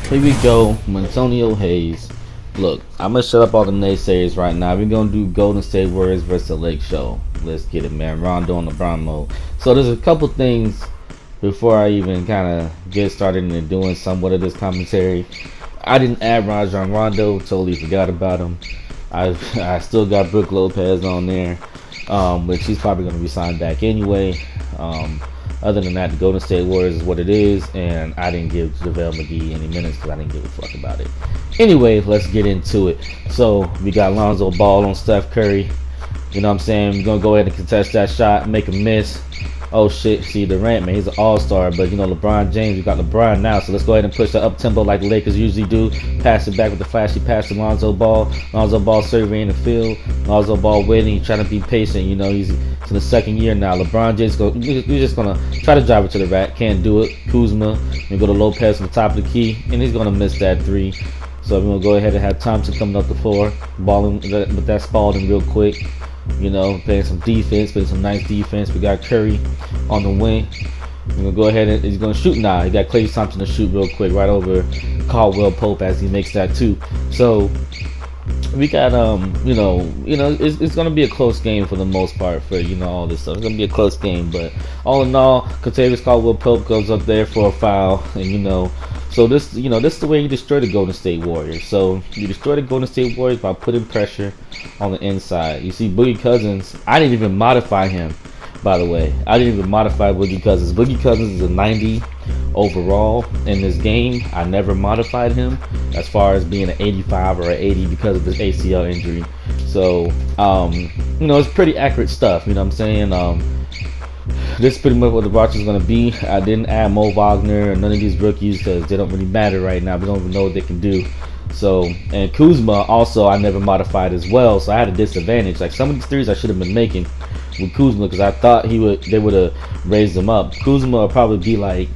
Here we go, Antonio Hayes. Look, I'm gonna shut up all the naysayers right now. We're gonna do Golden State Warriors versus the Lake Show. Let's get it, man. Rondo and LeBron mode. So there's a couple things before I even kind of get started into doing somewhat of this commentary. I didn't add Rajon Rondo. Totally forgot about him. I still got Brooke Lopez on there, but she's probably gonna be signed back anyway. Other than that, the Golden State Warriors is what it is, and I didn't give JaVale McGee any minutes because I didn't give a fuck about it. Anyway, let's get into it. So, we got Lonzo Ball on Steph Curry. You know what I'm saying? We're going to go ahead and contest that shot, make a miss. Oh shit, see Durant, man, he's an all-star, but you know, LeBron James, we got LeBron now, so let's go ahead and push the up-tempo like the Lakers usually do. Pass it back with the flashy pass to Lonzo Ball. Lonzo Ball surveying the field. Lonzo Ball waiting, trying to be patient. You know, he's to the second year now. LeBron James, we're just going to try to drive it to the rack. Can't do it. Kuzma, we go to Lopez from the top of the key, and he's going to miss that three. So we're going to go ahead and have Thompson coming up the floor, balling with that Spalding real quick. You know, playing some defense, playing some nice defense. We got Curry on the wing. We're going to go ahead and he's going to shoot now. He got Klay Thompson to shoot real quick right over Caldwell Pope as he makes that too. So we got it's going to be a close game for the most part for all this stuff. It's going to be a close game, but all in all, Kentavious Caldwell Pope goes up there for a foul, and so this is the way you destroy the Golden State Warriors. So you destroy the Golden State Warriors by putting pressure on the inside. You see Boogie Cousins, I didn't even modify him, by the way. I didn't even modify Boogie Cousins. Boogie Cousins is a 90 overall in this game. I never modified him as far as being an 85 or an 80 because of his ACL injury. So it's pretty accurate stuff, you know what I'm saying? This is pretty much what the Rockets is going to be. I didn't add Mo Wagner or none of these rookies because they don't really matter right now. We don't even know what they can do. So, and Kuzma also I never modified as well, so I had a disadvantage. Like some of these threes I should have been making with Kuzma because I thought they would have raised them up. Kuzma will probably be like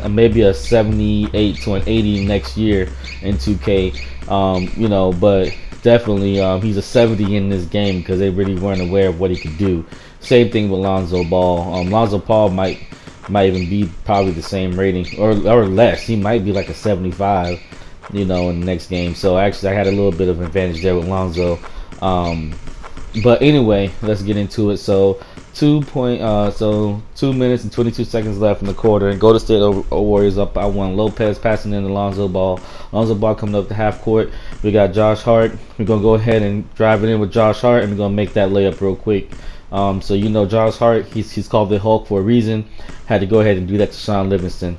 maybe a 78 to an 80 next year in 2K. But definitely he's a 70 in this game because they really weren't aware of what he could do. Same thing with Lonzo Ball. Lonzo Ball might even be probably the same rating or less. He might be like a 75, in the next game. So actually, I had a little bit of advantage there with Lonzo. But anyway, let's get into it. So 2 minutes and 22 seconds left in the quarter, and Golden State Warriors up by 1. Lopez passing in to Lonzo Ball. Lonzo Ball coming up the half court. We got Josh Hart. We're gonna go ahead and drive it in with Josh Hart, and we're gonna make that layup real quick. So Josh Hart, he's called the Hulk for a reason. Had to go ahead and do that to Sean Livingston.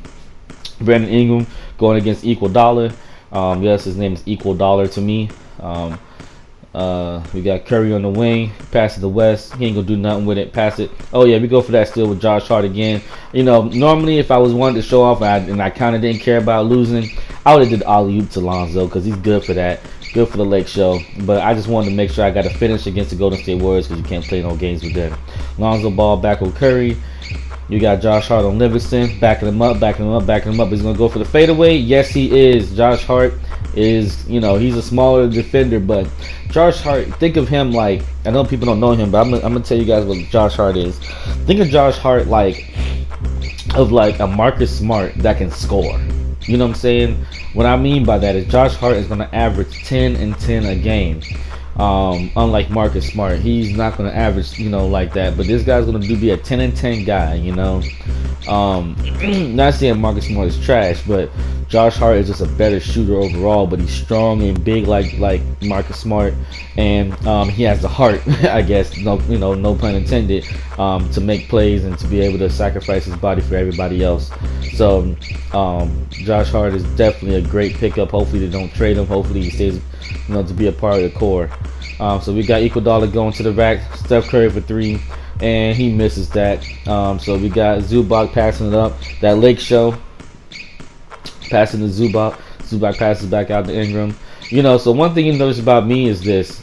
Brandon Ingram going against Equal Dollar. Yes, his name is Equal Dollar to me. We got Curry on the wing, pass it to West. He ain't gonna do nothing with it. Pass it. Oh yeah, we go for that still with Josh Hart again. Normally if I was wanting to show off and I kind of didn't care about losing, I would have did alley-oop to Lonzo because he's good for that. Good for the Lake Show, but I just wanted to make sure I got a finish against the Golden State Warriors because you can't play no games with them. Lonzo Ball back with Curry. You got Josh Hart on Livingston, backing him up. He's gonna go for the fadeaway. Yes, he is. Josh Hart is, he's a smaller defender, but Josh Hart, think of him like, I know people don't know him, but I'm gonna tell you guys what Josh Hart is. Think of Josh Hart like a Marcus Smart that can score. You know what I'm saying? What I mean by that is Josh Hart is going to average 10 and 10 a game. Unlike Marcus Smart, he's not going to average, like that. But this guy's going to be a 10 and 10 guy, Not saying Marcus Smart is trash, but Josh Hart is just a better shooter overall. But he's strong and big like Marcus Smart, and he has the heart, I guess, no pun intended, to make plays and to be able to sacrifice his body for everybody else. So Josh Hart is definitely a great pickup. Hopefully they don't trade him. Hopefully he stays, to be a part of the core. So we got Iguodala going to the rack. Steph Curry for 3, and he misses that. So we got Zubac passing it up. That Lake Show passing to Zubac. Zubac passes back out to Ingram. So one thing you notice about me is this.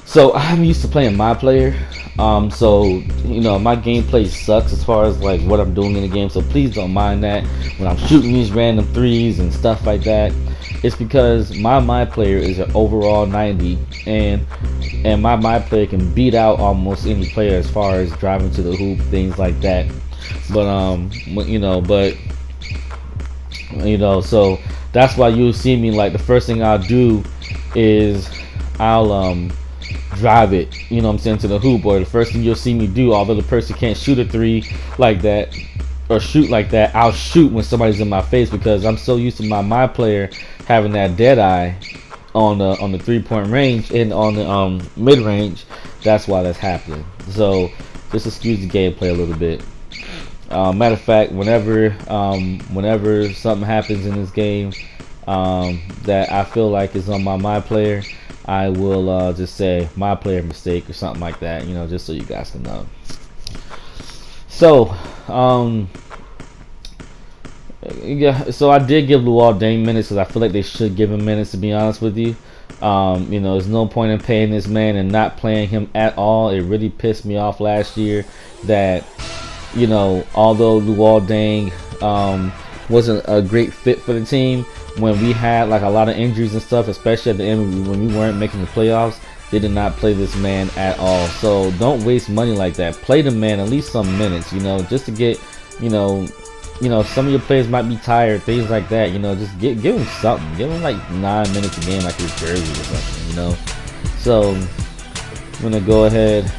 So I'm used to playing my player. So my gameplay sucks as far as like what I'm doing in the game. So please don't mind that when I'm shooting these random threes and stuff like that. It's because my player is an overall 90, and my player can beat out almost any player as far as driving to the hoop, things like that. But You know, so that's why you'll see me, like, the first thing I'll do is I'll drive it, you know what I'm saying, to the hoop. Or the first thing you'll see me do, although the person can't shoot a three like that or shoot like that, I'll shoot when somebody's in my face, because I'm so used to my player having that dead eye on the 3-point range and on the mid range. That's why that's happening. So just excuse the gameplay a little bit. Matter of fact, whenever something happens in this game that I feel like is on my player, I will just say my player mistake or something like that, you know, just so you guys can know. So yeah, so I did give Luol Deng minutes because I feel like they should give him minutes, to be honest with you. You know, there's no point in paying this man and not playing him at all. It really pissed me off last year that, you know, although Luol Deng wasn't a great fit for the team, when we had like a lot of injuries and stuff, especially at the end when we weren't making the playoffs, they did not play this man at all. So don't waste money like that. Play the man at least some minutes, you know, just to get, you know, some of your players might be tired, things like that, you know, just give him something. Give him like 9 minutes a game, like his jersey or something, you know. So I'm gonna go ahead.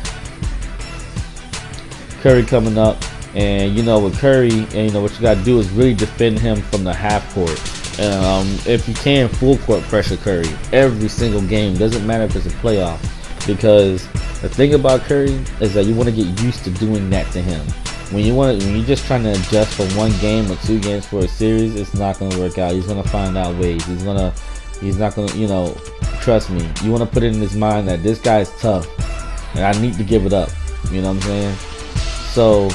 Curry coming up, and you know, with Curry, and you know what you gotta do is really defend him from the half court. If you can, full court pressure Curry every single game. Doesn't matter if it's a playoff, because the thing about Curry is that you want to get used to doing that to him. When you're just trying to adjust for 1 game or 2 games for a series, it's not gonna work out. He's gonna find out ways. He's not gonna, you know, trust me. You want to put it in his mind that this guy's tough, and I need to give it up. You know what I'm saying? So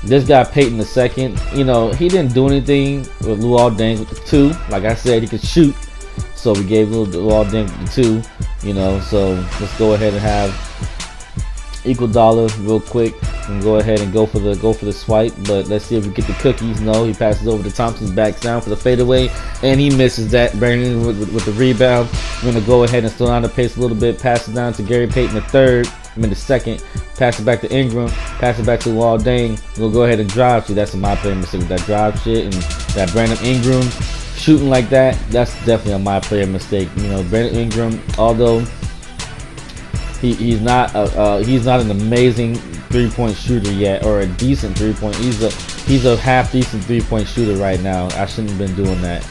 this guy Peyton II, you know, he didn't do anything with Luol Deng with the 2. Like I said, he could shoot, so we gave Luol Deng with the 2. You know, so let's go ahead and have equal dollar real quick and go ahead and go for the swipe. But let's see if we get the cookies. No, he passes over to Thompson's back down for the fadeaway, and he misses that. Brandon with the rebound. We're gonna go ahead and slow down the pace a little bit. Pass it down to Gary Payton the second. Pass it back to Ingram. Pass it back to Luol Deng. We'll go ahead and drive. See, that's my player mistake with that drive shit, and that Brandon Ingram shooting like that. That's definitely a my player mistake. You know, Brandon Ingram, although he's not an amazing 3-point shooter yet, or a decent 3-point. He's a half decent 3-point shooter right now. I shouldn't have been doing that.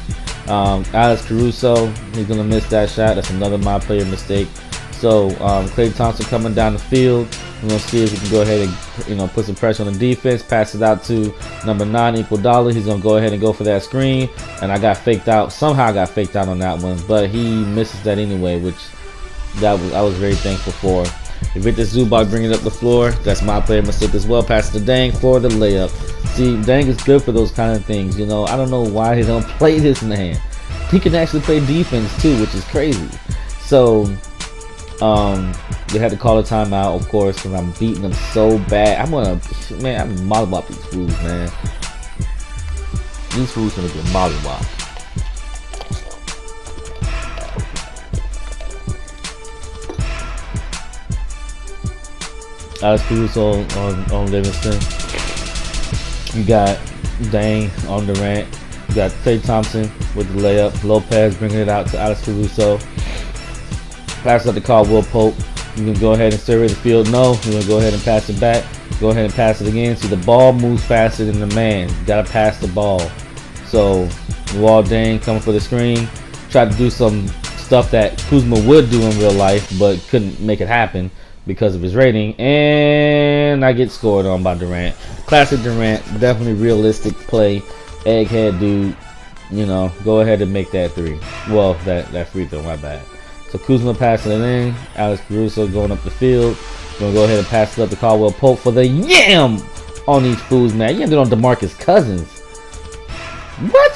Alex Caruso, he's gonna miss that shot. That's another my player mistake. So Klay Thompson coming down the field. We're gonna see if we can go ahead and, you know, put some pressure on the defense. Pass it out to number 9, equal dollar. He's gonna go ahead and go for that screen, and I got faked out. Somehow I got faked out on that one, but he misses that anyway, which I was very thankful for. Victor Zubac bringing it up the floor. That's my player mistake as well. Pass to Deng for the layup. See, Deng is good for those kind of things. You know, I don't know why they don't play this man. He can actually play defense too, which is crazy. So they had to call a timeout, of course, because I'm beating them so bad. I'm mollywop these fools, man. These fools gonna get mollywop. Alex Caruso on Livingston. You got Deng on Durant. You got Klay Thompson with the layup. Lopez bringing it out to Alex Caruso. Pass up to Caldwell Pope. You can go ahead and survey the field. No, you're going to go ahead and pass it back. Go ahead and pass it again. See, the ball moves faster than the man. You got to pass the ball. So, Luol Deng coming for the screen. Tried to do some stuff that Kuzma would do in real life, but couldn't make it happen because of his rating. And I get scored on by Durant. Classic Durant. Definitely realistic play. Egghead dude. You know, go ahead and make that 3. Well, that free throw, my bad. So Kuzma passing it in. Alex Caruso going up the field. Gonna go ahead and pass it up to Caldwell Pope for the yam on these fools, man. You ended on DeMarcus Cousins. What?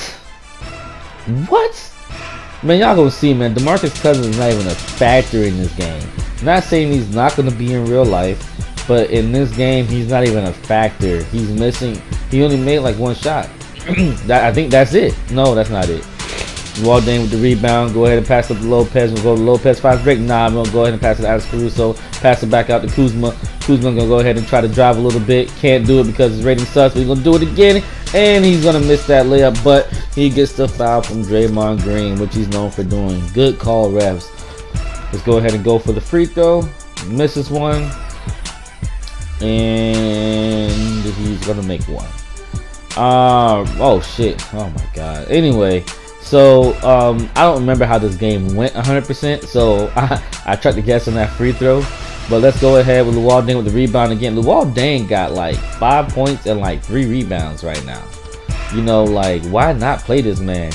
Man, y'all gonna see, man. DeMarcus Cousins is not even a factor in this game. I'm not saying he's not gonna be in real life, but in this game, he's not even a factor. He's missing. He only made like 1 shot. I think that's it. No, that's not it. Luol Deng with the rebound. Go ahead and pass up to Lopez. We'll go to Lopez. Fast break. Nah, I'm going to go ahead and pass it to Alex Caruso. Pass it back out to Kuzma. Kuzma going to go ahead and try to drive a little bit. Can't do it because his rating sucks. But he's going to do it again. And he's going to miss that layup. But He gets the foul from Draymond Green, which he's known for doing. Good call, refs. Let's go ahead and go for the free throw. Misses one. And he's going to make one. Oh, shit. Oh, my God. Anyway, so I don't remember how this game went 100%. So I tried to guess on that free throw. But let's go ahead with Luol Deng with the rebound again. Luol Deng got like 5 points and like 3 rebounds right now. You know, like, why not play this man?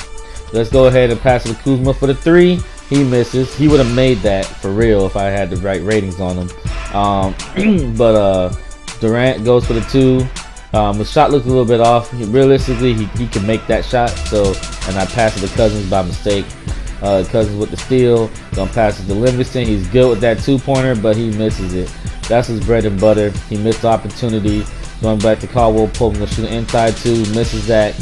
Let's go ahead and pass it to Kuzma for the 3. He misses. He would have made that for real if I had the right ratings on him. But Durant goes for the 2. The shot looked a little bit off. Realistically, he can make that shot. So, and I passed it to Cousins by mistake. Cousins with the steal. Gonna pass it to Livingston. He's good with that 2-pointer, but he misses it. That's his bread and butter. He missed the opportunity. Going back to Caldwell Pope, gonna shoot an inside 2. Misses that.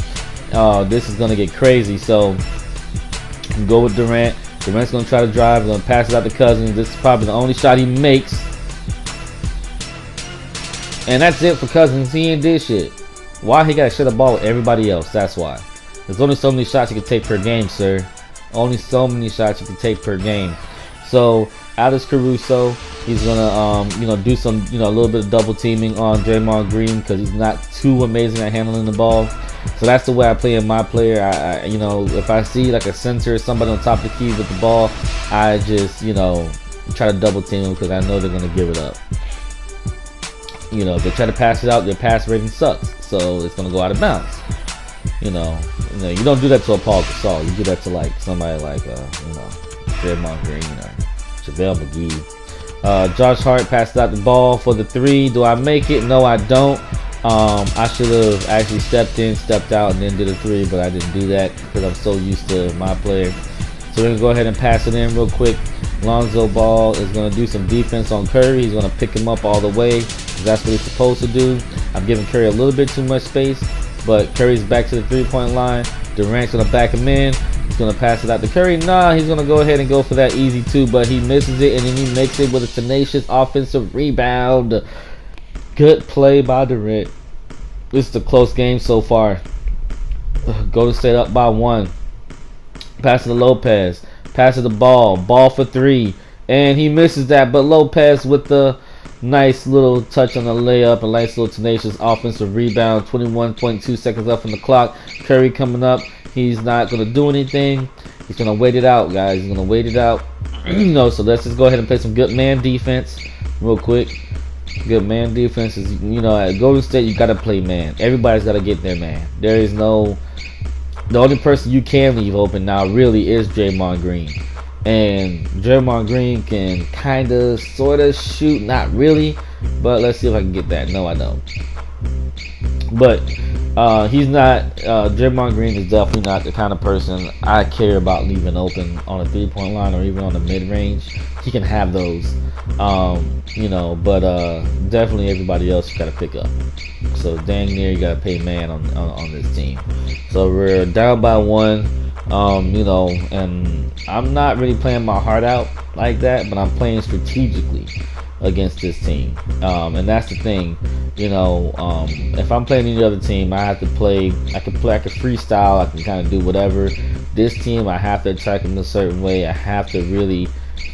This is gonna get crazy. So go with Durant. Durant's gonna try to drive. Gonna pass it out to Cousins. This is probably the only shot he makes. And that's it for Cousins. He ain't did shit. Why he gotta share the ball with everybody else? That's why. There's only so many shots you can take per game, sir. Only so many shots you can take per game. So Alex Caruso, he's gonna do some a little bit of double teaming on Draymond Green because he's not too amazing at handling the ball. So that's the way I play in my player. I if I see like a center or somebody on top of the key with the ball, I just try to double team them because I know they're gonna give it up. If they try to pass it out, their pass rating sucks, so it's gonna go out of bounds. You don't do that to a Paul Gasol. You do that to like somebody like Draymond Green or JaVale McGee. Josh Hart passed out the ball for the 3. Do I make it? No, I don't. I should have actually stepped in, stepped out, and then did a 3, but I didn't do that because I'm so used to my player. So we're gonna go ahead and pass it in real quick. Lonzo Ball is gonna do some defense on Curry. He's gonna pick him up all the way because that's what he's supposed to do. I'm giving Curry a little bit too much space. But Curry's back to the 3-point line. Durant's going to back him in. He's going to pass it out to Curry. Nah, he's going to go ahead and go for that easy 2. But he misses it, and then he makes it with a tenacious offensive rebound. Good play by Durant. This is a close game so far. Golden State up by 1. Pass it to Lopez. Pass it the ball. Ball for 3. And he misses that. But Lopez with the nice little touch on the layup, a nice little tenacious offensive rebound. 21.2 seconds left on the clock. Curry coming up. He's not going to do anything. He's going to wait it out, guys. He's going to wait it out. So let's just go ahead and play some good man defense real quick. Good man defense is, at Golden State, you got to play man. Everybody's got to get their man. The only person you can leave open now really is Draymond Green. And Draymond Green can kind of, sort of shoot. Not really. But let's see if I can get that. No, I don't. But he's not, Draymond Green is definitely not the kind of person I care about leaving open on a 3-point line or even on the mid-range. He can have those. But definitely everybody else you got to pick up. So dang near you got to pay man on this team. So we're down by 1. And I'm not really playing my heart out like that, but I'm playing strategically against this team. And that's the thing, if I'm playing any other team, I have to play, I can freestyle, I can kind of do whatever. This team, I have to attack them a certain way. I have to really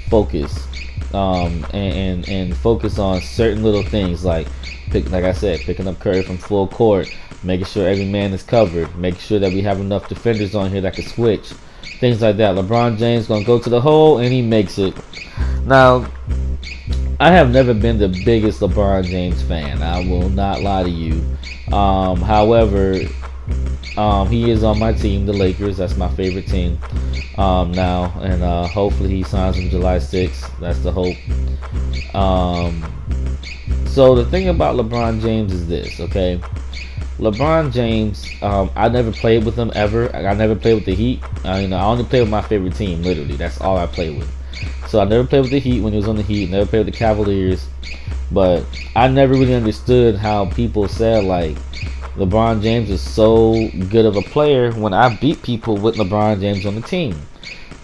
focus, and focus on certain little things like I said, picking up Curry from full court, making sure every man is covered, making sure that we have enough defenders on here that can switch, things like that. LeBron James gonna go to the hole and he makes it. Now, I have never been the biggest LeBron James fan. I will not lie to you. However, he is on my team, the Lakers. That's my favorite team now, and hopefully he signs on July 6th. That's the hope. So the thing about LeBron James is this, okay? LeBron James, I never played with him ever. I never played with the Heat. I only played with my favorite team, literally. That's all I played with. So I never played with the Heat when he was on the Heat. Never played with the Cavaliers. But I never really understood how people said, like, LeBron James is so good of a player when I beat people with LeBron James on the team.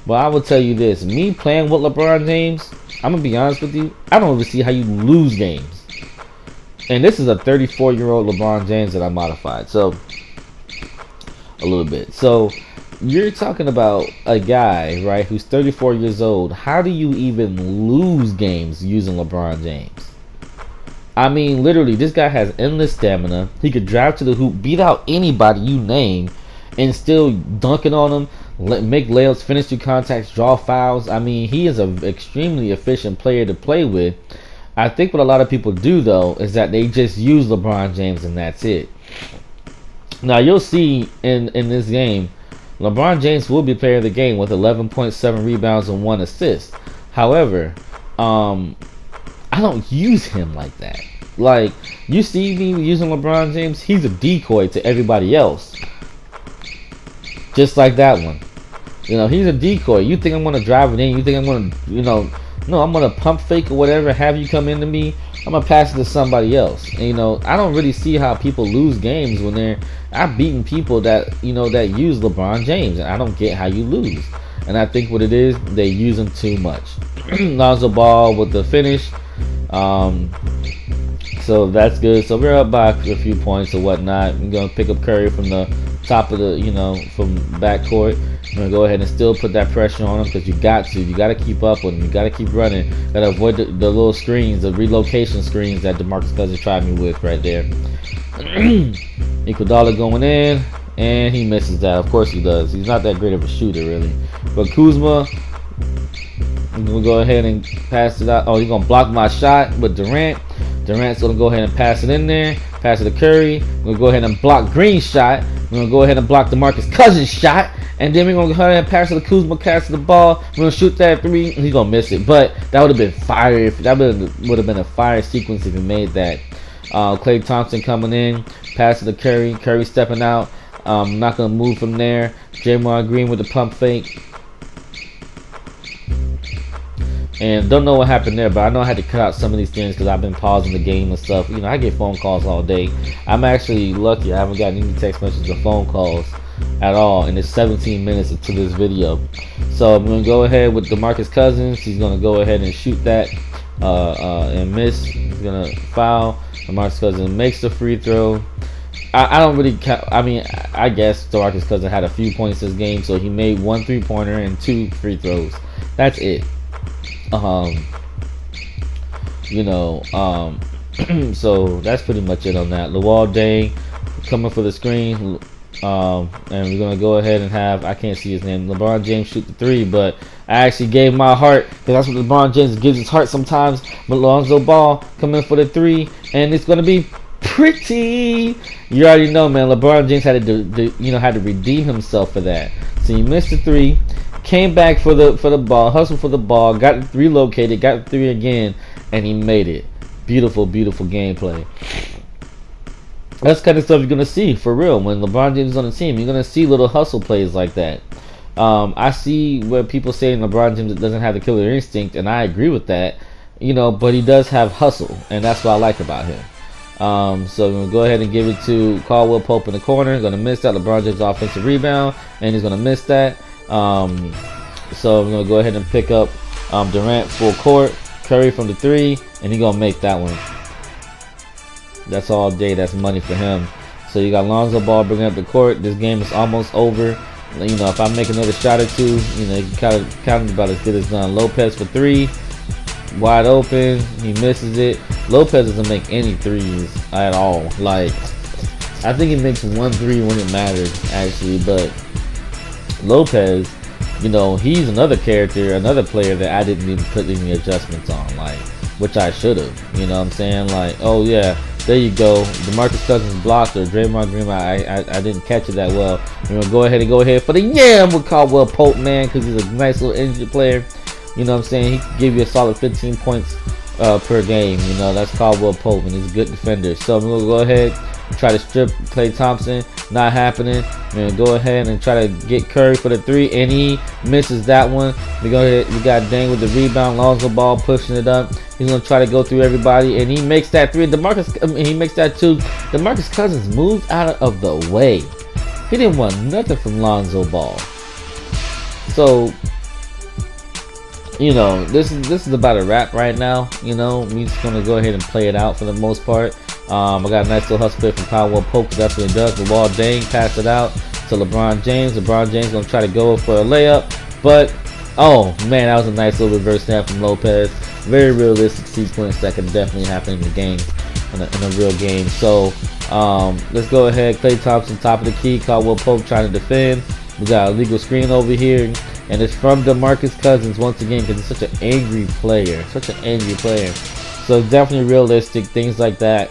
But I will tell you this. Me playing with LeBron James, I'm going to be honest with you, I don't even see how you lose games. And this is a 34-year-old LeBron James that I modified. So, a little bit. So you're talking about a guy, right, who's 34 years old. How do you even lose games using LeBron James? I mean, literally, this guy has endless stamina. He could drive to the hoop, beat out anybody you name, and still dunking on them, make layups, finish through contacts, draw fouls. I mean, he is an extremely efficient player to play with. I think what a lot of people do, though, is that they just use LeBron James and that's it. Now, you'll see in this game, LeBron James will be player of the game with 11.7 rebounds and 1 assist. However, I don't use him like that. Like, you see me using LeBron James, he's a decoy to everybody else. Just like that one. You know, he's a decoy. You think I'm going to drive it in, you think I'm going to, you know, no, I'm going to pump fake or whatever, have you come into me, I'm going to pass it to somebody else. And, you know, I don't really see how people lose games when I've beaten people that, you know, that use LeBron James, and I don't get how you lose. And I think what it is, they use him too much. Lonzo Ball with the finish. So that's good. So we're up by a few points or whatnot. We're going to pick up Curry from the top of the, you know, from backcourt. We're going to go ahead and still put that pressure on him because you got to keep up with him. You got to keep running. Got to avoid the little screens, the relocation screens that DeMarcus Cousins tried me with right there. Iguodala going in, and he misses that. Of course he does. He's not that great of a shooter, really. But Kuzma, we'll go ahead and pass it out. Oh, he's going to block my shot with Durant. Durant's going to go ahead and pass it in there. Pass it to Curry. We're going to go ahead and block Green's shot. We're going to go ahead and block DeMarcus Cousins' shot. And then we're going to go ahead and pass it to Kuzma, pass the ball. We're going to shoot that three. He's going to miss it. But that would have been fire. That would have been a fire sequence if he made that. Klay Thompson coming in. Pass it to Curry. Curry stepping out. Not going to move from there. Draymond Green with the pump fake. And don't know what happened there, but I know I had to cut out some of these things because I've been pausing the game and stuff. You know, I get phone calls all day. I'm actually lucky. I haven't gotten any text messages or phone calls at all, and it's 17 minutes into this video. So I'm going to go ahead with DeMarcus Cousins. He's going to go ahead and shoot that and miss. He's going to foul. DeMarcus Cousins makes the free throw. I don't really I mean, I guess DeMarcus Cousins had a few points this game, so he made 1 3-pointer and 2 free throws. That's it. You know, so that's pretty much it on that. Luol Deng coming for the screen, and we're gonna go ahead and have, I can't see his name, LeBron James shoot the 3, but I actually gave my heart because that's what LeBron James gives his heart sometimes. But Lonzo Ball coming for the 3, and it's gonna be pretty. You already know, man. LeBron James had to redeem himself for that. So he missed the 3. Came back for the ball, hustled for the ball, got relocated, got the 3 again, and he made it. Beautiful, beautiful gameplay. That's kind of stuff you're gonna see for real when LeBron James is on the team. You're gonna see little hustle plays like that. I see where people say LeBron James doesn't have the killer instinct, and I agree with that. You know, but he does have hustle, and that's what I like about him. So we're gonna go ahead and give it to Caldwell Pope in the corner. Gonna miss that. LeBron James offensive rebound, and he's gonna miss that. So we're gonna go ahead and pick up Durant full court, Curry from the 3, and he's gonna make that one. That's all day. That's money for him. So you got Lonzo Ball bringing up the court. This game is almost over. You know, if I make another shot or 2, you know, you can count it about as good as done. Lopez for 3, wide open. He misses it. Lopez doesn't make any 3s at all. Like, I think he makes 1 3 when it matters, actually, but Lopez, you know, he's another character, another player that I didn't even put any adjustments on, like, which I should have. You know what I'm saying? Like, oh yeah, there you go. DeMarcus Cousins blocked or Draymond Green. I didn't catch it that well. We're gonna go ahead for the yam with Caldwell Pope, man, because he's a nice little energy player. You know what I'm saying? He can give you a solid 15 points per game. You know, that's Caldwell Pope, and he's a good defender. So I'm gonna go ahead and try to strip Klay Thompson. Not happening. We're gonna go ahead and try to get Curry for the 3, and he misses that one. We got Deng with the rebound. Lonzo Ball pushing it up. He's gonna try to go through everybody, and he makes that 3. He makes that 2. DeMarcus Cousins moved out of the way. He didn't want nothing from Lonzo Ball. So, you know, this is about a wrap right now. You know, we're just gonna go ahead and play it out for the most part. I got a nice little hustle play from Caldwell Pope. That's what he does. The Luol Deng pass it out. to LeBron James. LeBron James gonna try to go for a layup, but oh man, that was a nice little reverse snap from Lopez. Very realistic sequence that could definitely happen in the game, in a real game. So let's go ahead. Klay Thompson, top of the key. Caldwell Pope trying to defend. We got a legal screen over here, and it's from DeMarcus Cousins once again because he's such an angry player, So it's definitely realistic, things like that.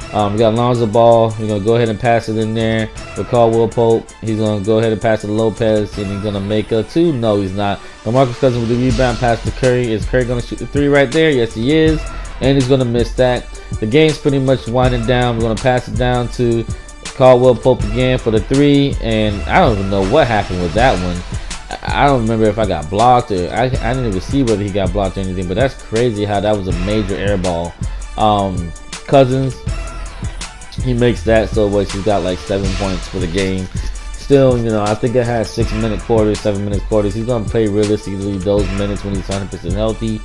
We got Lonzo Ball. We're gonna go ahead and pass it in there for Caldwell Pope. He's gonna go ahead and pass it to Lopez, and he's gonna make a two. No, he's not. DeMarcus Cousins with the rebound, pass to Curry. Is Curry gonna shoot the three right there? Yes, he is, and he's gonna miss that. The game's pretty much winding down. We're gonna pass it down to Caldwell Pope again for the three, and I don't even know what happened with that one. I don't remember if I got blocked or I didn't even see whether he got blocked or anything, but that's crazy how that was a major air ball. Cousins, he makes that, so he's got like 7 points for the game. Still, you know, I think it has 6-minute quarters, 7-minute quarters. He's gonna play realistically those minutes when he's 100% healthy.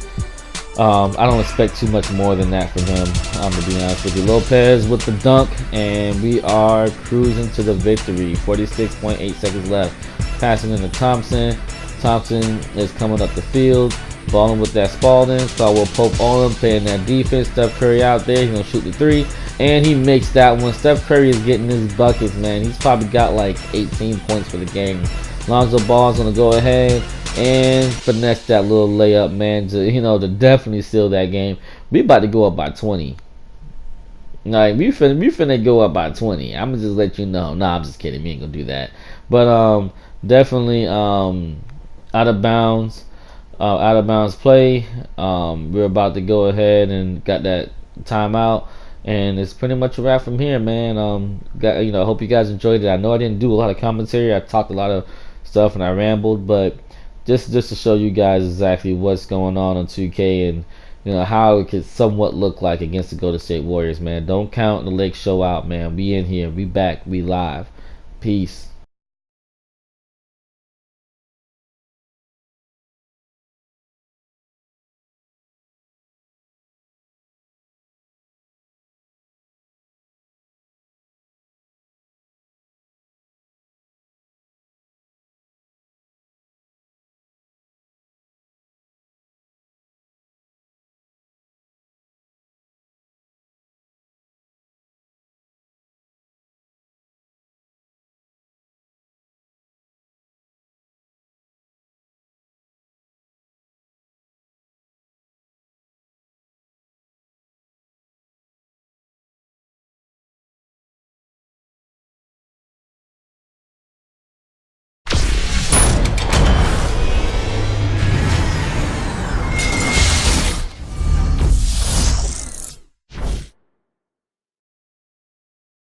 I don't expect too much more than that from him, to be honest with you. Lopez with the dunk, and we are cruising to the victory. 46.8 seconds left. Passing into Thompson. Thompson is coming up the field, balling with that Spalding. Caldwell Pope on him, playing that defense. Steph Curry out there, he's gonna shoot the three, and he makes that one. Steph Curry is getting his buckets, man. He's probably got like 18 points for the game. Lonzo Ball's gonna go ahead and finesse that little layup, man, to definitely seal that game. We about to go up by 20. Like we finna go up by 20. I'm gonna just let you know. Nah, I'm just kidding. We ain't gonna do that. But definitely out of bounds play. We're about to go ahead and got that timeout, and it's pretty much a wrap from here, man. I hope you guys enjoyed it. I know I didn't do a lot of commentary. I talked a lot of stuff and I rambled, but just to show you guys exactly what's going on 2K and how it could somewhat look like against the Golden State Warriors, man. Don't count the Lake Show out, man. We in here, we back, we live. Peace.